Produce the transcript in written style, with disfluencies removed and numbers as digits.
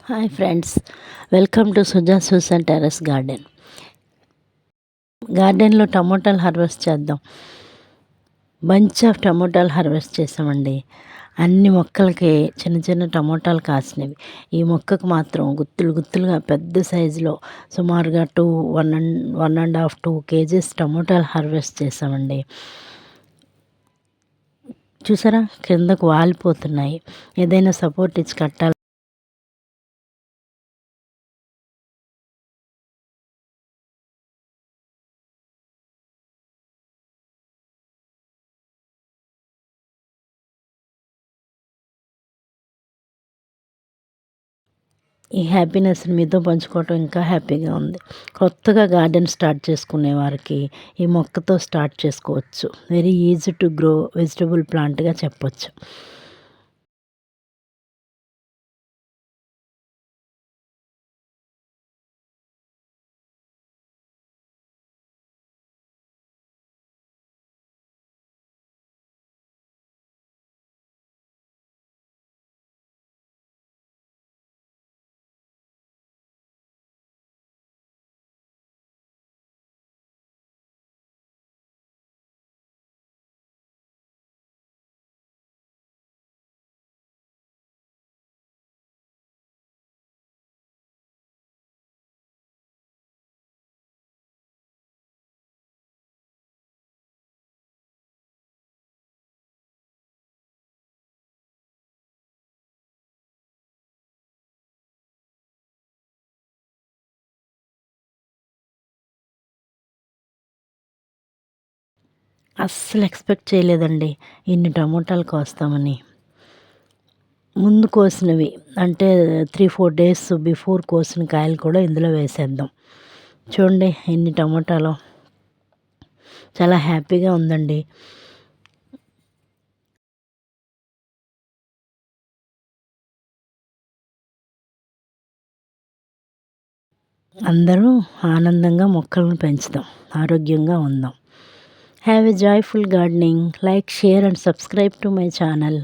Hi friends, welcome to Suja Susan terrace garden. గార్డెన్లో టమోటాలు harvest చేద్దాం. బంచ్ ఆఫ్ టమోటాలు హార్వెస్ట్ చేసామండి. అన్ని మొక్కలకి చిన్న చిన్న టమోటాలు కాసినవి. ఈ మొక్కకు మాత్రం గుత్తులు గుత్తులుగా పెద్ద సైజులో సుమారుగా 1.5 కేజీస్ టమోటాలు హార్వెస్ట్ చేసామండి. చూసారా, కిందకు వాలిపోతున్నాయి. ఏదైనా సపోర్ట్ ఇచ్చి కట్టాలి. ఈ హ్యాపీనెస్ని మీతో పంచుకోవటం ఇంకా హ్యాపీగా ఉంది. కొత్తగా గార్డెన్ స్టార్ట్ చేసుకునే వారికి ఈ మొక్కతో స్టార్ట్ చేసుకోవచ్చు. Very easy to grow vegetable ప్లాంట్గా చెప్పొచ్చు. అస్సలు ఎక్స్పెక్ట్ చేయలేదండి ఇన్ని టమోటాలు కోస్తామని. ముందు కోసినవి అంటే 3-4 డేస్ బిఫోర్ కోసిన కాయలు కూడా ఇందులో వేసేద్దాం. చూడండి ఎన్ని టమోటాలు, చాలా హ్యాపీగా ఉందండి. అందరూ ఆనందంగా మొక్కలను పెంచుదాం, ఆరోగ్యంగా ఉందాం. Have a joyful gardening. Like, share and subscribe to my channel.